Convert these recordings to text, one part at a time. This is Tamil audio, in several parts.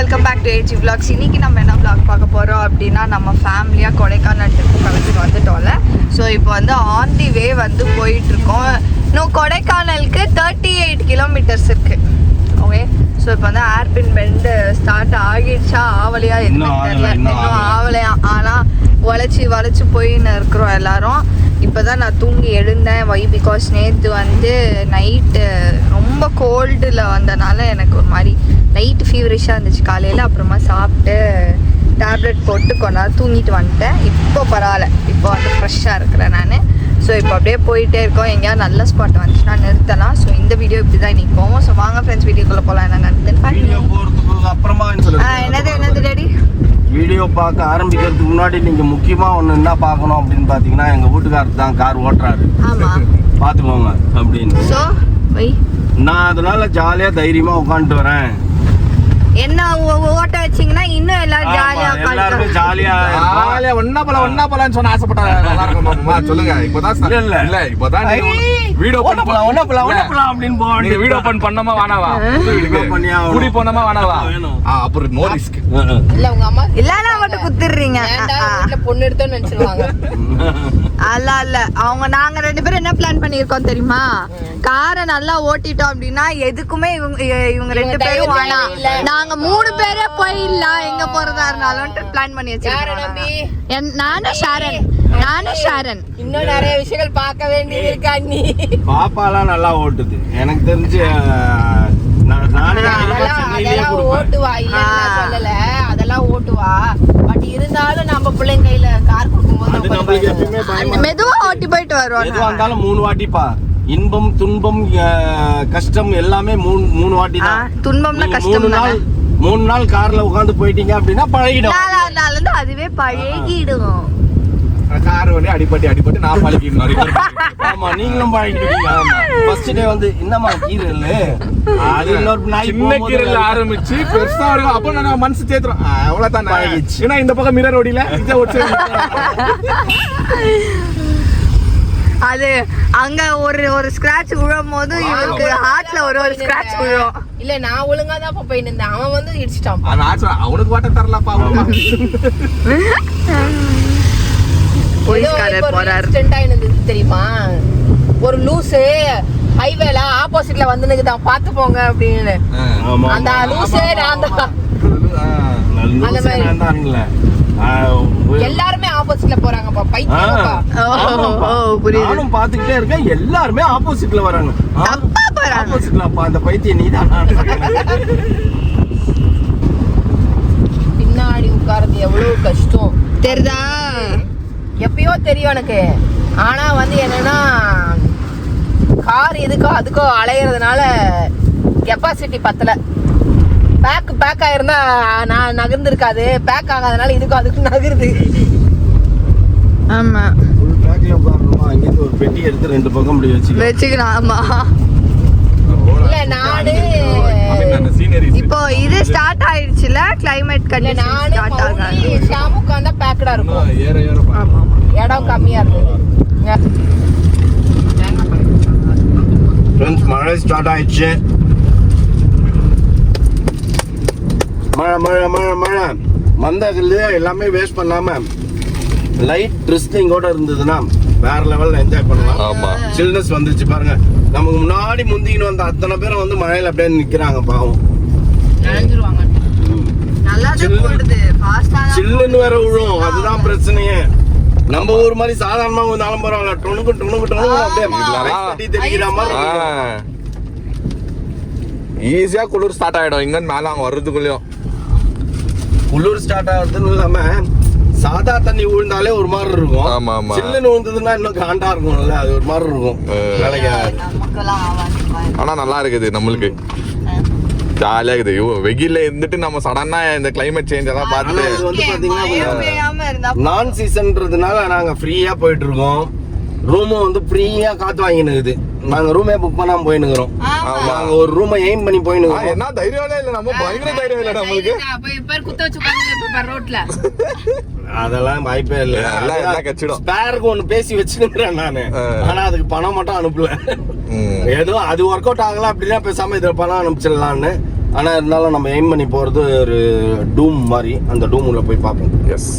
Welcome back to AG vlogs. இன்னைக்கு நம்ம என்ன vlog பார்க்க போகிறோம் அப்படின்னா நம்ம ஃபேமிலியாக கொடைக்கானல் ட்ரிப் கிளம்பி வந்துட்டோம்ல. ஸோ இப்போ வந்து ஆன் தி வே வந்து போயிட்டுருக்கோம். இன்னும் கொடைக்கானலுக்கு 38 கிலோமீட்டர்ஸ் இருக்குது. ஓகே, ஸோ இப்போ வந்து ஏர்பின் பெண்டு ஸ்டார்ட் ஆகிடுச்சா ஆவலையா எதுவுமே தெரியல. இன்னும் ஆவலையா, ஆனால் வளைச்சி போயின்னு இருக்கிறோம் எல்லாரும். இப்போ தான் நான் தூங்கி எழுந்தேன். பிகாஸ் நேற்று வந்து நைட்டு ரொம்ப கோல்டில் வந்தனால எனக்கு ஒரு மாதிரி நைட்டு ஃபீவரிஷாக இருந்துச்சு காலையில். அப்புறமா சாப்பிட்டு டேப்லெட் போட்டு கொஞ்ச நேரம் தூங்கிட்டு வந்துட்டேன். இப்போ பரவாயில்ல, இப்போ வந்து ஃப்ரெஷ்ஷாக இருக்கிறேன் நான். ஸோ இப்போ அப்படியே போயிட்டே இருக்கோம். எங்கேயாவது நல்ல ஸ்பாட் வந்துச்சுன்னா நிறுத்தலாம். ஸோ இந்த வீடியோ இப்படி தான் இன்றைக்கி போவோம். ஸோ வாங்க ஃப்ரெண்ட்ஸ், வீடியோக்குள்ளே போகலாம். என்ன என்னது டேடி வீடியோ பார்க்க ஆரம்பிக்கிறதுக்கு முன்னாடி நீங்க முக்கியமா ஒண்ணு என்ன பார்க்கணும் அப்படின்னு பாத்தீங்கன்னா, எங்க வீட்டுக்காரர் தான் கார் ஓட்டுறாரு, பாத்துக்கோங்க அப்படின்னு. ஸோ நான் அதனால ஜாலியா தைரியமா உட்காந்துட்டு வரேன். என்ன ஓட்ட வச்சீங்கன்னா இன்னும் எல்லாரும் எல்லாருமே ஜாலியா ஒன்னா போலான்னு சொன்ன ஆசைப்பட்டாங்க. சொல்லுங்க, இப்பதான் இல்ல இப்பதான் வீடியோ அப்படின்னு போவாங்க. வீடியோ பண்ணமா வேணாவா, குடி போனமா வேணாவா, அப்புறம் நோ ரிஸ்க் இல்ல. உங்க அம்மா இல்ல மட்டும் குத்துறீங்க, பொண்ணு எடுத்தோன்னு நினைச்சிருவாங்க. அல்ல அவங்க நாங்க 2 பேரும் என்ன பிளான் பண்ணிருக்கோம் தெரியுமா? காரை நல்லா ஓட்டிட்டோம் அப்படின்னா எதுக்குமே இவங்க 2 பேரும் வேணாம், நாங்க 3 பேரே போயிடலாம் எங்க போறதா இருந்தாலும் பிளான் பண்ணி வச்சிருக்கோம். நானும் ஷாரன் இன்னும் நிறைய விஷயங்கள் பார்க்க வேண்டியது இருக்கா. நீ பாப்பாலாம் நல்லா ஓட்டுது எனக்கு தெரிஞ்சு. ஓட்டுவா, இல்ல சொல்லல, அதெல்லாம் ஓட்டுவா. பட் இருந்தாலும் நம்ம பிள்ளைங்க கையில கார் கொடுக்கும்போது மெதுவா ஓட்டி போயிட்டு வருவோம். எதுவா இருந்தாலும் 3 வாட்டிப்பா. இன்பம் துன்பம் கஷ்டம் எல்லாமே 3 வாட்டி தான். துன்பம்னா கஷ்டம். 3 நாள் கார்ல உட்காந்து போயிட்டீங்க அப்படின்னா பழகிடும். அதுவே பழகிடும். கார் வந்து அடிபட்டு நான் பழகிடணும். ஆமா, நீங்களும் பழகிடுவீங்க. ஃபர்ஸ்ட் டே வந்து என்னமா கீரல், அது இன்னொரு நாய் சின்ன கீரல் ஆரம்பிச்சு பெருசா இருக்கும். அப்ப நான் மனசு தேத்துறோம், அவ்வளவுதான் பழகிச்சு. ஏன்னா இந்த பக்கம் மிரர் ஓடில அது அங்க ஒரு ஸ்கிராட்ச் விழும் போது இவருக்கு ஹார்ட்ல ஒரு ஸ்கிராட்ச் விழும். இல்ல, நான் ஒழுங்கா தான் போயிட்டு இருந்தேன், அவன் வந்து இடிச்சிட்டான். அவனுக்கு வாட்ட தரலப்பா. போலீஸ்காரர் போறாரு. தெரியுமா, ஒரு லூசு ஹைவேல ஆப்போசிட்ல வந்து நிக்குதான், பாத்து போங்க அப்படின்னு. அந்த லூசே நான் தான். அந்த மாதிரி எல்லாருமே ஆப்போசிட்ல போறாங்கப்பா, பைத்தியம்ப்பா. நானும் பாத்துக்கிட்டே இருக்கேன், எல்லாருமே ஆப்போசிட்ல வராங்க. ஆப்போசிட்ல அப்பா அந்த பைத்தியம் நீதான். பின்னாடி உட்கார்றது எவ்வளவு கஷ்டம் தெரியுதா? எப்பயோ தெரியும் எனக்கு. ஆனா வந்து என்னன்னா, கார் எதுக்கோ அதுக்கோ அலையிறதுனால கெப்பாசிட்டி பத்தல. பேக் ஆயிருந்தா நான் நகர்ந்துருக்காது. பேக் ஆகாதனால இதுக்கும் அதுக்கும் நகருது. ஆமா, ஃபுல் பேக்ல உட்காரணுமா? அங்க இருந்து ஒரு பெட்டி எடுத்து 2 பக்கம் இப்படி வச்சுக்கலாம். ஆமா, இல்ல நானு இப்போ இது ஸ்டார்ட் ஆயிடுச்சுல, கிளைமேட் கண்டிஷன் ஸ்டார்ட் ஆகாது. ஷாமுக்கு வந்தா பேக்கடா இருக்கும், ஆமா இடம் கம்மியா இருக்கும். ஃப்ரெண்ட்ஸ், மழை ஸ்டார்ட் ஆயிடுச்சு. மழை மந்தகல்ல எல்லாமே வேஸ்ட் பண்ணாம லைட் ட்ரிஸ்டிங்கோட இருந்ததுன்னா வேற லெவல்ல என்ஜாய் பண்ணலாம். ஆமா, சில்னஸ் வந்துச்சு பாருங்க. நமக்கு முன்னாடி முந்திக்கின்னு வந்த அத்தனை பேரும் வந்து மழையில அப்படியே நிக்கிறாங்க, பாவம். சில்லுன்னு வேற விழும், அதுதான் பிரச்சனையே. நம்ம ஊர் மாதிரி சாதாரணமா வந்தாலும் பரவாயில்ல, டொணுக்கு அப்படியே தெரிகிற மாதிரி ஈஸியா குளிர் ஸ்டார்ட் ஆயிடும். இங்க மேல அங்க வர்றதுக்குள்ளயும் குளிர் ஸ்டார்ட் ஆகுறதுன்னு இல்லாம சாதா தண்ணி விழுந்தாலே ஒரு மாதிரி இருக்கும். ஆமா ஆமா, சில்லுன்னு விழுந்ததுன்னா இன்னும் காண்டா இருக்கும்ல, அது ஒரு மாதிரி இருக்கும். ஆனா நல்லா இருக்குது, நம்மளுக்கு ஜாலியா இருக்குது. வெயில்ல இருந்துட்டு நம்ம சடனா இந்த கிளைமேட் சேஞ்ச் எல்லாம் பார்த்துட்டு இது வந்து பாத்தீங்கன்னா நான் சீசன்றதுனால நாங்க ஃப்ரீயா போயிட்டு இருக்கோம். ரூமும் வந்து ஃப்ரீயா காத்து வாங்கினுக்குது. நாங்க ரூமே புக் பண்ணாம போயினுக்கிறோம். நாங்க ஒரு ரூமை எய்ம் பண்ணி போயினுக்கிறோம். என்ன தைரியமே இல்ல, நம்ம பயங்கர தைரியம் இல்ல நம்மளுக்கு. அதெல்லாம் வாய்ப்பே இல்ல. ஸ்பேருக்கு ஒண்ணு பேசி வச்சுக்கிறேன் நானு, ஆனா அதுக்கு பணம் மட்டும் அனுப்பல. ஏதோ அது ஒர்க் அவுட் ஆகலாம் அப்படின்னா பேசாம இதுல பணம் அனுப்பிச்சிடலான்னு ஆனால் இருந்தாலும் நம்ம எய்ம் பண்ணி போகிறது ஒரு டூம் மாதிரி, அந்த டூம் உள்ள போய் பார்ப்போம். எஸ்.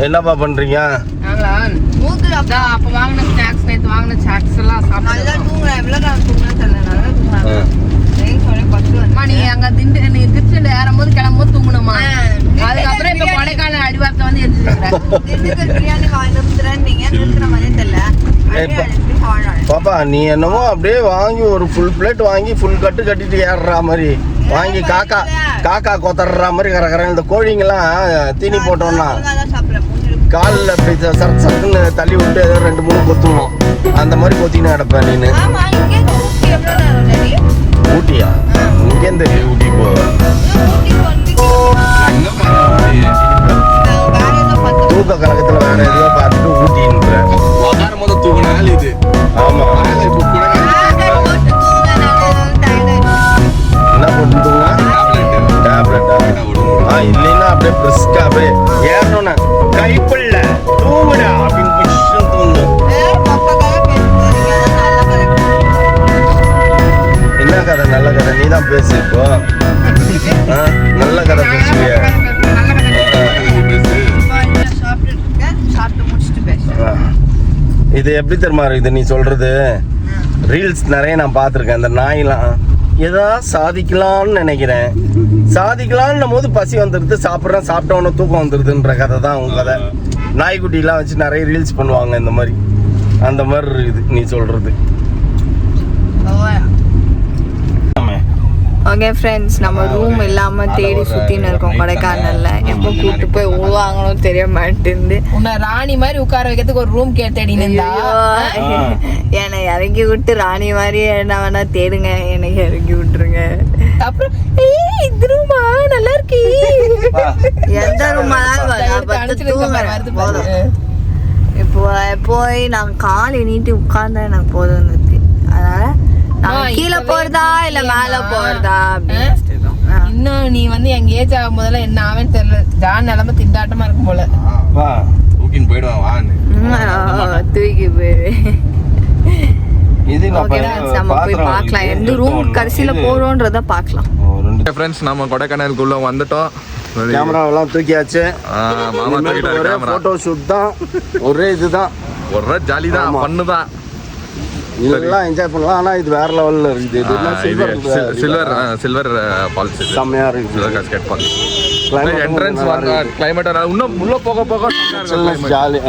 என்னப்பா பண்ணுறீங்க? அப்ப வாங்கின ஸ்நாக்ஸ், நேற்று வாங்கின சாக்ஸ் எல்லாம் நல்லா தூங்குறேன். எவ்வளோ நான் தூங்குறேன் தெரியல, நல்லா தூங்குறேன். நீ அங்க நீ திருச்செண்டு ஏறும்போது கிளம்பும்போது தூங்கணுமா? அதுக்கப்புறம் இப்ப கொடைக்கானல் அடிவாரத்தை வந்து திண்டுக்கல் பிரியாணி வாங்கிட்டு நீங்க இருக்கிற மாதிரி தெரியல. பாப்பா நீ என்னமோ அப்படியே வாங்கி ஒரு ஃபுல் பிளேட் வாங்கி ஃபுல் கட்டிட்டு ஏறுற மாதிரி வாங்கி காக்கா கொத்தற மாதிரி கரகர. இந்த கோழிங்கெல்லாம் தீனி போட்டோம்னா காலில் அப்படி சரக்குன்னு தள்ளி விட்டு ஏதோ 2-3 கொத்துவோம். அந்த மாதிரி கொத்தின்னு கிடப்பேன் நீனு. ஊட்டியா? இங்கேருந்து ஊட்டி போவேன். தூக்க கழகத்தில் வேற எதுவோ பார்த்துட்டு ஊட்டின்ற உக்காரும் போது தூக்கினாலும் இது. ஆமா, என்ன போட்டுங்க? டேப்லெட்டா? இல்லைன்னா அப்படியே பிரிஸ்கா அப்படியே ஏறணும்னா கைப்பிள்ள தூங்குடா அப்படின்னு புஷ்ஷுன்னு தூங்கும். என்ன கதை? நல்ல கதை நீ தான் பேசு இப்போ. நல்ல கதை பேசுவிய. இது எப்படி தெரியுமா இருக்குது நீ சொல்றது? ரீல்ஸ் நிறைய நான் பார்த்துருக்கேன். அந்த நாயெல்லாம் ஏதா சாதிக்கலாம்னு நினைக்கிறேன். சாதிக்கலாம்னும் போது பசி வந்துடுது, சாப்பிட்டவன தூக்கம் வந்துடுதுன்ற கதை தான் உங்க கதை. நாய்க்குட்டிலாம் வச்சு நிறைய ரீல்ஸ் பண்ணுவாங்க இந்த மாதிரி. அந்த மாதிரி இருக்குது நீ சொல்றது. ஓகே ஃப்ரெண்ட்ஸ், நம்ம ரூம் இல்லாம தேடி சுத்தின்னு இருக்கோம் கொடைக்கானல்ல. எப்போ கூட்டு போய் உழுவாங்கன்னு தெரிய மாட்டேங்குது. உன்னை ராணி மாதிரி உட்கார வைக்கிறதுக்கு ஒரு ரூம் தேடினு என்னை இறங்கி விட்டு ராணி மாதிரி என்ன வேணா தேடுங்க, எனக்கு இறங்கி விட்டுருங்க. அப்புறம் இந்த ரூமா நல்லா இருக்கு. எந்த ரூமா இப்போ போய் நான் காலை நீட்டி உட்கார்ந்தா எனக்கு போதும். அதனால கீழே போறதா இல்ல மேல போறதா இன்னும் நீ வந்து எங்க ஏஜ் ஆகும் போதெல்லாம் என்ன ஆவேன்னு தெரியல. ஜான் நிலைமை திண்டாட்டமா இருக்கும் போல. தூக்கின்னு போயிடுவான். தூக்கி போயிடு. நம்ம போய் பார்க்கலாம் எந்த ரூம் கடைசியில போறோன்றத பார்க்கலாம். ஃப்ரெண்ட்ஸ், நம்ம கொடைக்கானலுக்குள்ள வந்துட்டோம். கேமராவெல்லாம் தூக்கியாச்சு. மாமா தூக்கிட்டாரு கேமரா. போட்டோ ஷூட் தான், ஒரே இதுதான், ஒரே ஜாலி தான், பண்ணு தான். இதெல்லாம் என்ஜாய் பண்ணலாம். ஆனா இது வேற லெவல்ல இருக்குது. சில்வர் ஃபால்ஸ் செம்மையா இருக்கு. கேஸ்கேட் ஃபால்ஸ் என்ட்ரன்ஸ் வாங்க. கிளைமேட் இன்னும் உள்ள போக ஜாலி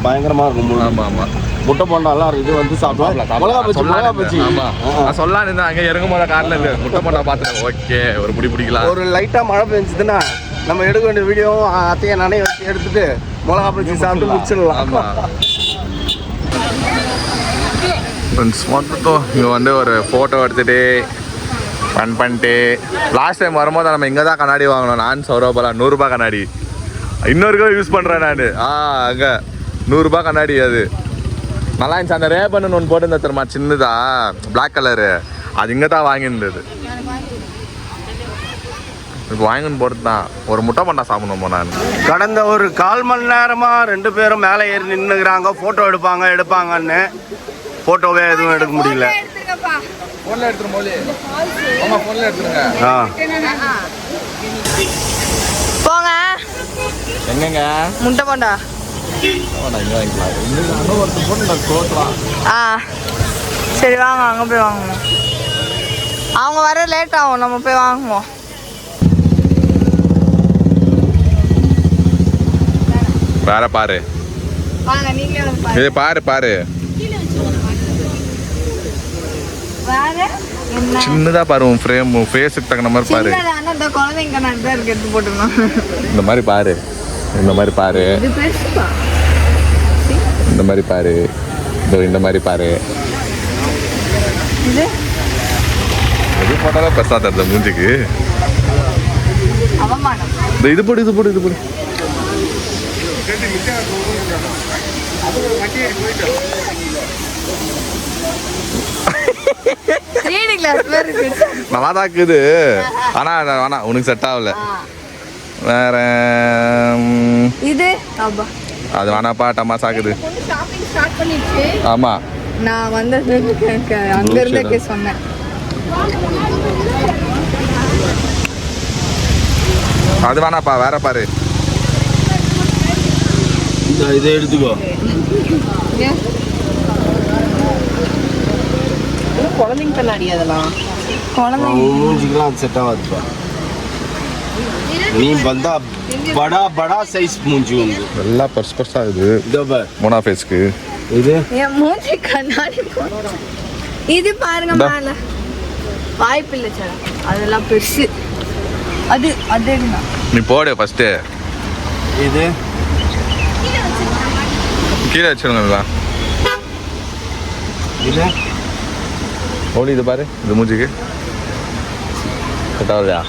பயங்கரமா இருக்கும். ஆமா ஆமா, முட்டை போண்டாலாம் இருக்கு. இது வந்து சாப்பிடலாம். மிளகா பச்சி. ஆமா, நான் சொல்லலான்னு இருந்தேன். அங்க இறங்கும் போது கார்ல இருந்து முட்டை போண்டா பார்த்தேன். ஓகே, ஒரு பிடிக்கலாம். ஒரு லைட்டா மழை பெஞ்சுதுன்னா நம்ம எடுக்க வேண்டிய வீடியோவும் அத்தையை நானே வச்சு எடுத்துட்டு மிளகா பச்சி சாப்பிட்டு முடிச்சிடலாம். ஆமா ஃப்ரெண்ட்ஸ், மொத்தம் இங்கே வந்து ஒரு ஃபோட்டோ எடுத்துகிட்டு ஃபன் பண்ணிட்டு. லாஸ்ட் டைம் வரும்போது நம்ம இங்கே தான் கண்ணாடி வாங்கினோம். நான் சௌரவலாம் 100 ரூபா கண்ணாடி இன்னொருக்கா யூஸ் பண்ணுறேன் நான். அங்கே 100 ரூபா கண்ணாடி. அது நல்லா இருந்துச்சு. அந்த ரேபன்னு ஒன்று போட்டு தெரியுமா, சின்னதா பிளாக் கலரு, அது இங்கே தான் வாங்கியிருந்தது. இப்போ வாங்கின்னு போகிறது தான். ஒரு முட்டை பண்ணா சாப்பிடணும். நான் கடந்த ஒரு 1/4 மணி நேரமா 2 பேரும் மேலே ஏறி நின்றுக்கிறாங்க. ஃபோட்டோ எடுப்பாங்கன்னு ஃபோட்டோவே எதுவும் எடுக்க முடியல. ஃபோனில் எடுத்துரும் போது ஆமாம், ஃபோனில் எடுத்துருங்க. போங்க. எங்கங்க முட்டை போண்டா? சரி வாங்க, அங்கே போய் வாங்குவோம். அவங்க வர லேட் ஆகும், நம்ம போய் வாங்குவோம். வேற பாரு, வாங்க நீங்களே வந்து இது பாரு. வேற சின்னதா பாரு உன் ஃப்ரேம் ஃபேஸுக்கு தகுந்த மாதிரி பாரு. சின்னதான இந்த குழந்தைங்க நான் தான் இருக்கு எடுத்து போட்டுக்கணும். இந்த மாதிரி பாரு, இந்த மாதிரி பாரு, இது பெருசுப்பா. இந்த மாதிரி பாரு, இந்த மாதிரி பாரு. இது எது போட்டாலும் பெருசா தருது மூஞ்சிக்கு. அவமானம். இது போடு இது போடு இது போடு. 3D கிளாஸ் மாதிரி இருக்கு. நல்லா தான் இருக்குது, ஆனா வேணாம் உனக்கு செட் ஆகல. வேற இது அப்பா அது வேணாப்பா, டமாஸ் ஆகுது. ஷாப்பிங் ஸ்டார்ட் பண்ணிடுச்சு. ஆமா நான் வந்தது அங்க இருந்தே சொன்னேன். அது வேணாப்பா, வேற பாரு. இதை எடுத்துக்கோ. குழந்தைங்க கண்ணாடி அதெல்லாம். குழந்தைங்க மூஞ்சிக்கெல்லாம் செட் ஆகாதுப்பா. நீ வந்தா படா படா சைஸ் மூஞ்சி வந்து எல்லாம் பெருசு பெருசா இருக்குது. இதோ பார் மோனா ஃபேஸ்க்கு இது என் மூஞ்சி கண்ணாடி இது பாருங்க மேல வாய்ப்பு இல்லை சார், அதெல்லாம் பெருசு. அது அது என்ன நீ போடு ஃபர்ஸ்ட். இது கீழே வச்சிருங்க. இது ஓடி இது பாரு, இது மூஞ்சிக்கு செட் ஆகலையா?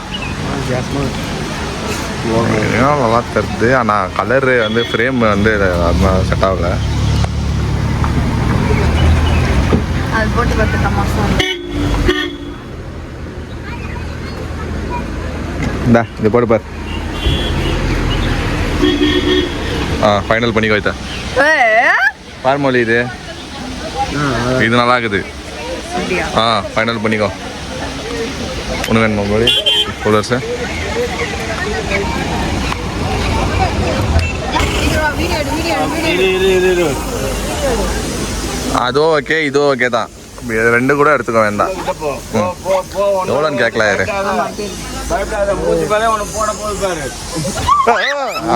நல்லா தருது, ஆனால் கலரு வந்து ஃப்ரேம் வந்து செட் ஆகலை. அது போட்டு பார்த்து தமாசா. இந்தா இது போட்டு பாரு. ஃபைனல் பண்ணி வைத்தா பாரு மொழி. இது இது நல்லா இருக்குது. ஃபைனல் பண்ணிக்கோ. ஒன்று வேணுமா மொழி? கூலர் சார் அதுவும் ஓகே, இதுவும் ஓகே தான். ரெண்டு கூட எடுத்துக்க வேண்டாம். எவ்வளோன்னு கேட்கல யாரு?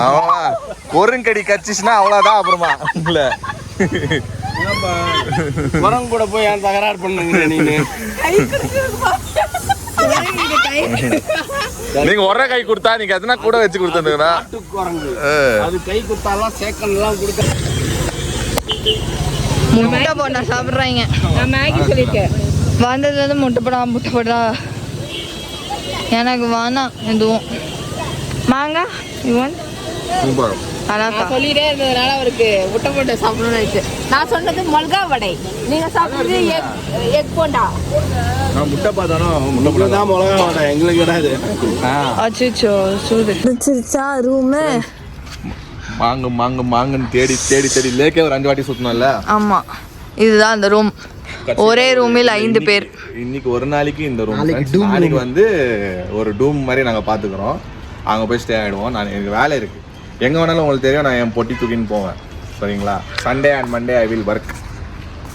அவன் கொருங்கடி கச்சிச்சுன்னா அவ்வளோதான். அப்புறமா இல்லை மரம் கூட போய் ஏன் தகராறு பண்ணுங்க நீங்க? நீங்க ஒரே கை கொடுத்தா நீங்க எதுனா கூட வச்சு கொடுத்துருந்தீங்கன்னா அது கை கொடுத்தாலாம் சேக்கன் எல்லாம் கொடுக்க. முட்டை போட்டா சாப்பிட்றாங்க. நான் மேகி சொல்லியிருக்கேன். வந்ததுலேருந்து முட்டை போடா எனக்கு வேணாம். எதுவும் மாங்காய் இவன் நான் சொல்லிட்டே இருந்ததுனால அவருக்கு முட்டை போட்டு சாப்பிடணும்னு ஆயிடுச்சு. நான் சொன்னது மிளகா வடை, நீங்க சாப்பிடுறது எக் போண்டா. முட்டை பார்த்தாலும் முட்டை தான் மிளகா வேண்டாம் எங்களுக்கு கிடையாது. அச்சோ சூடு பிடிச்சிருச்சா ரூமு? மாங்கு மாங்கு மாங்குன்னு தேடி தேடி தேடி லேக்கே ஒரு 5 வாட்டி சுத்தணும்ல. ஆமா இதுதான் அந்த ரூம். ஒரே ரூமில் 5 பேர். இன்னைக்கு ஒரு நாளைக்கு இந்த ரூம், நாளைக்கு வந்து ஒரு டூம் மாதிரி நாங்கள் பார்த்துக்குறோம். அங்கே போய் ஸ்டே ஆகிடுவோம். எனக்கு வேலை இருக்குது, எங்கே வேணாலும் உங்களுக்கு தெரியும். நான் என் பொட்டி தூக்கின்னு போவேன், சரிங்களா? Sunday and Monday I will work.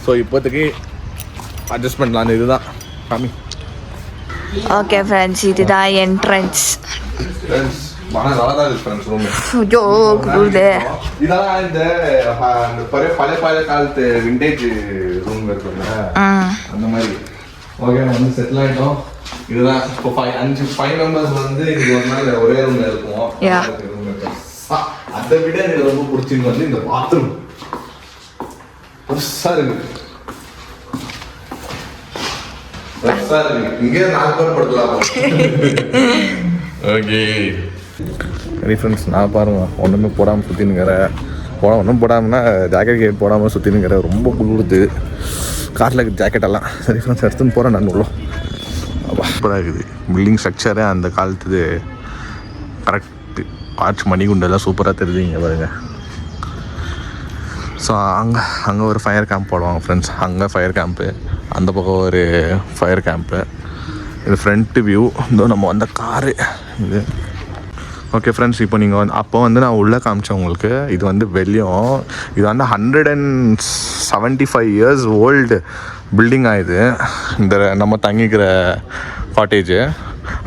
So இப்போதைக்கு அட்ஜஸ்ட் பண்ணலாம். இதுதான் கம்மி. ஓகே ஃப்ரெண்ட்ஸ், இதுதான் என்ட்ரன்ஸ். ஐயோ குருதே. இதெல்லாம் இந்த பழைய காலத்து விண்டேஜ் ரூம் இருக்குல்ல, அந்த மாதிரி. ஓகே, வந்து செட்டில் ஆகிட்டோம். இதுதான் இப்போ 5 மெம்பர்ஸ் வந்து இது ஒரு நாள் ஒரே ரூம்ல இருக்கும். அதை விட எனக்கு ரொம்ப பிடிச்சிருந்து வந்து இந்த பாத்ரூம் பெருசா இருக்கு. இங்கே 4 பேர் படுக்கலாம். ஓகே சரி ஃப்ரெண்ட்ஸ், நான் பாருங்க ஒன்றுமே போடாமல் சுற்றினுங்கிற ஒன்றும் போடாமல்னா ஜாக்கெட் போடாமல் சுற்றினுங்கிற ரொம்ப குளிருது. காரில் இருக்குது ஜாக்கெட்டெல்லாம். சரி ஃப்ரெண்ட்ஸ், எடுத்துன்னு போகிறேன் நான் உள்ள. சூப்பராக இருக்குது பில்டிங் ஸ்ட்ரக்சரே. அந்த காலத்துது கரெக்டு. ஆர்ச் மணிகுண்டெல்லாம் சூப்பராக தெரியுது இங்கே பாருங்க. ஸோ அங்கே ஒரு ஃபயர் கேம்ப் போடுவாங்க ஃப்ரெண்ட்ஸ். அங்கே ஃபயர் கேம்ப்பு, அந்த பக்கம் ஒரு ஃபயர் கேம்ப்பு. இது ஃப்ரண்ட்டு வியூ. இதோ நம்ம வந்த காரு இது. ஓகே ஃப்ரெண்ட்ஸ், இப்போ நீங்கள் வந்து அப்போ வந்து நான் உள்ளே காமிச்சேன் உங்களுக்கு. இது வந்து வெளியும். இது வந்து 175 years ஓல்டு பில்டிங் ஆகுது. இந்த நம்ம தங்கிக்கிற காட்டேஜு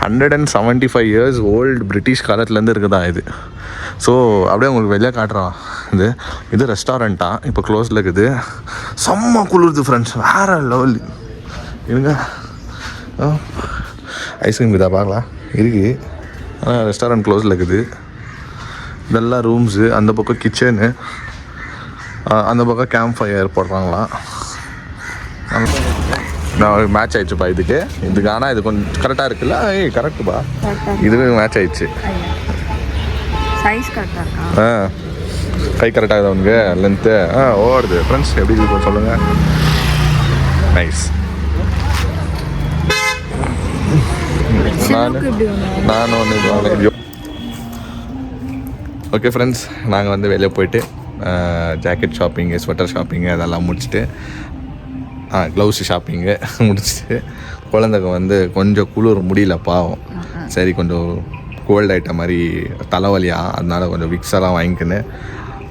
175 years ஓல்டு பிரிட்டிஷ் காலத்துலேருந்து இருக்குதான் இது. ஸோ அப்படியே உங்களுக்கு வெளியே காட்டுறோம். இது ரெஸ்டாரண்ட்டா இப்போ க்ளோஸில் இருக்குது. செம்ம குளிருது ஃப்ரெண்ட்ஸ், வேறு லெவல். இருங்க ஐஸ்கிரீம் இதா பார்க்கலாம் இருக்குது. ஆனால் ரெஸ்டாரண்ட் க்ளோஸில் இருக்குது. இதெல்லாம் ரூம்ஸு, அந்த பக்கம் கிச்சனு, அந்த பக்கம் கேம்ப் ஃபயர் போடுறாங்களாம். நான் மேட்ச் ஆயிடுச்சுப்பா இதுக்கு. ஆனால் இது கொஞ்சம் கரெக்டாக இருக்குல்ல? கரெக்டுப்பா, இதுவே மேட்ச் ஆயிடுச்சு. சைஸ் கரெக்டாக இருக்கா? கை கரெக்டாக தான் உனக்கு லென்த்து ஓடுது. ஃப்ரெண்ட்ஸ் எப்படி இருக்கு சொல்லுங்கள். நைஸ். நான் ஒன்று ஓகே ஃப்ரெண்ட்ஸ், நாங்கள் வந்து வெளியே போயிட்டு ஜாக்கெட் ஷாப்பிங்கு, ஸ்வெட்டர் ஷாப்பிங்கு அதெல்லாம் முடிச்சுட்டு க்ளவுஸ் ஷாப்பிங்கு முடிச்சுட்டு குழந்தைங்க வந்து கொஞ்சம் குளிர் முடியல பாவம். சரி கொஞ்சம் கோல்டு ஐட்டம் மாதிரி தலைவலியா, அதனால கொஞ்சம் விக்ஸெல்லாம் வாங்கிக்கின்னு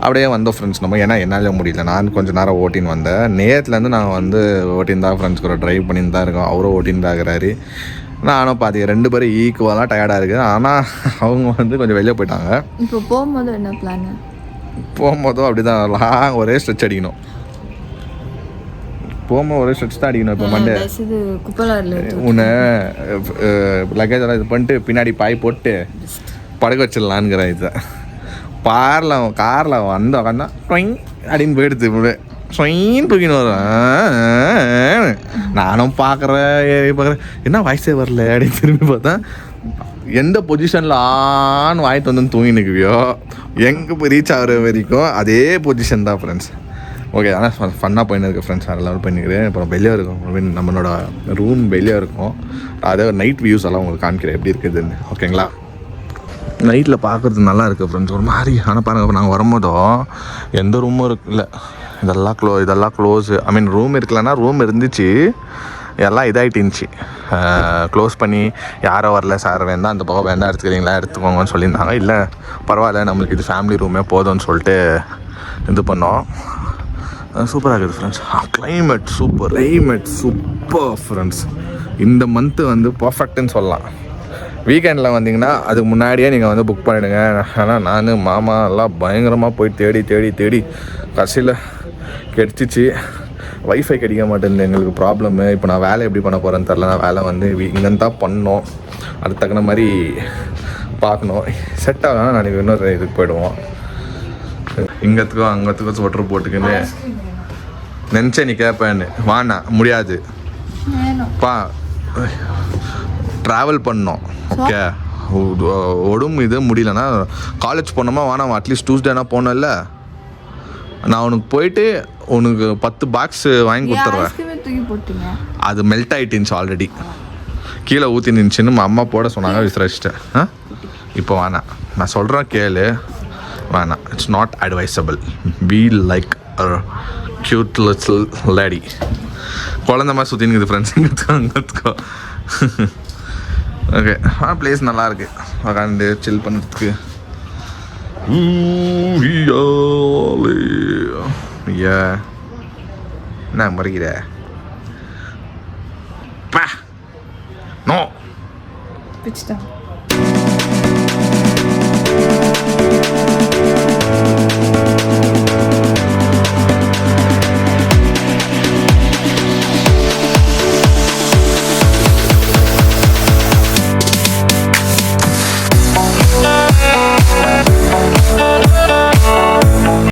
அப்படியே வந்தோம் ஃப்ரெண்ட்ஸ். நம்ம ஏன்னா என்னால் முடியல, நான் கொஞ்சம் நேரம் ஓட்டின்னு வந்தேன். நேற்றுலேருந்து நான் வந்து ஓட்டின்னு தான் ஃப்ரெண்ட்ஸ் கூட ட்ரைவ் பண்ணின்னு தான் இருக்கோம். அவரும் ஓட்டின்னு தான் இருக்கிறாரு. நானும் பாதி 2 பேரும் ஈக்குவலாக டயர்டாக இருக்குது. ஆனால் அவங்க வந்து கொஞ்சம் வெளியே போயிட்டாங்க. இப்போ போகும்போது என்ன பிளான்? போகும்போதும் அப்படி தான் ஒரே ஸ்ட்ரெச் அடிக்கணும். போகும்போது ஒரே ஸ்ட்ரெச் தான் அடிக்கணும். இப்போ மண்டே உன்னை லக்கேஜெல்லாம் இது பண்ணிட்டு பின்னாடி பாய் போட்டு படுக்க வச்சிடலான்ங்கிறேன். இதை காரில் வந்து உட்காந்தா டொயிங் அப்படின்னு போயிடுது. இப்படி சொயின்னு தூக்கின்னு வரும். நானும் பார்க்குறேன் என்ன வாய்ஸே வரல அப்படின்னு திரும்பி பார்த்தா எந்த பொசிஷனில் ஆன்னு வாய்ட்டு வந்து தூங்கினுக்குவியோ எங்கே போய் ரீச் ஆகிற வரைக்கும் அதே பொசிஷன் தான் ஃப்ரெண்ட்ஸ். ஓகே, ஆனால் ஃபன்னாக போயின்னு இருக்கு ஃப்ரெண்ட்ஸ். அதெல்லாம் பண்ணிக்கிறேன். அப்புறம் வெளியே இருக்கும், நம்மளோட ரூம் வெளியே இருக்கும். அதே நைட் வியூஸ் எல்லாம் உங்களுக்கு காமிக்கிறேன் எப்படி இருக்குதுன்னு. ஓகேங்களா? நைட்டில் பார்க்குறது நல்லா இருக்குது ஃப்ரெண்ட்ஸ் ஒரு மாதிரி. ஆனால் பாருங்கள், நாங்கள் வரும்போதும் எந்த ரூமும் இருக்குல்ல, இதெல்லாம் க்ளோஸு. ஐ மீன் ரூம் இருக்கலன்னா ரூம் இருந்துச்சு, எல்லாம் இதாகிட்டுருந்துச்சு. க்ளோஸ் பண்ணி யாரோ வரல சார் வேண்டாம் அந்த பக்கம் வேண்டாம் எடுத்துக்கிறீங்களா எடுத்துக்கோங்கன்னு சொல்லியிருந்தாங்க. இல்லை பரவாயில்ல நம்மளுக்கு இது ஃபேமிலி ரூமே போதும்னு சொல்லிட்டு இது பண்ணோம். சூப்பராக இருக்குது ஃப்ரெண்ட்ஸ். Climate super friends. இந்த மந்த்து வந்து பர்ஃபெக்ட்டுன்னு சொல்லலாம். வீக்கெண்டில் வந்தீங்கன்னா அதுக்கு முன்னாடியே நீங்கள் வந்து புக் பண்ணிவிடுங்க. ஆனால் நான் மாமா எல்லாம் பயங்கரமாக போய் தேடி கடைசியில் கிடச்சிச்சு. வைஃபை கிடைக்க மாட்டேங்குது எங்களுக்கு ப்ராப்ளம்மு. இப்போ நான் வேலை எப்படி பண்ண போகிறேன்னு தெரில. நான் வேலை வந்து இங்கேருந்து தான் பண்ணோம். அதுக்கு தகுந்த மாதிரி பார்க்கணும். செட் ஆகலாம். நான் இன்னொரு இதுக்கு போயிடுவோம். இங்கத்துக்கோ அங்கத்துக்கோ ஸ்வெட்டர் போட்டுக்கின்னு நினச்சேன் நீ கேட்பேன்னு. வாண்ணா முடியாது பா, ட்ராவல் பண்ணோம். ஓகே, உடம்பு இது முடியலன்னா காலேஜ் போனோமா வேணாம், அட்லீஸ்ட் டூஸ்டேனா போனோம்ல. நான் உனக்கு போயிட்டு உனக்கு 10 பாக்ஸ் வாங்கி கொடுத்துட்றேன். அது மெல்ட் ஆகிட்டுருந்துச்சு ஆல்ரெடி, கீழே ஊற்றி நின்றுச்சுன்னு அம்மா போட சொன்னாங்க, விசாரிச்சிட்டேன். இப்போ வேணாம், நான் சொல்கிறேன் கேளு, வேணாம். It's not advisable. Be like cute little lady. குழந்த மாதிரி சுற்றினுக்குது ஃப்ரெண்ட்ஸ். அங்கத்துக்கோ ஓகே, பிளேஸ் நல்லாயிருக்கு உட்காந்து சில் பண்ணுறதுக்கு. என்ன மறைக்கிற பா? நோ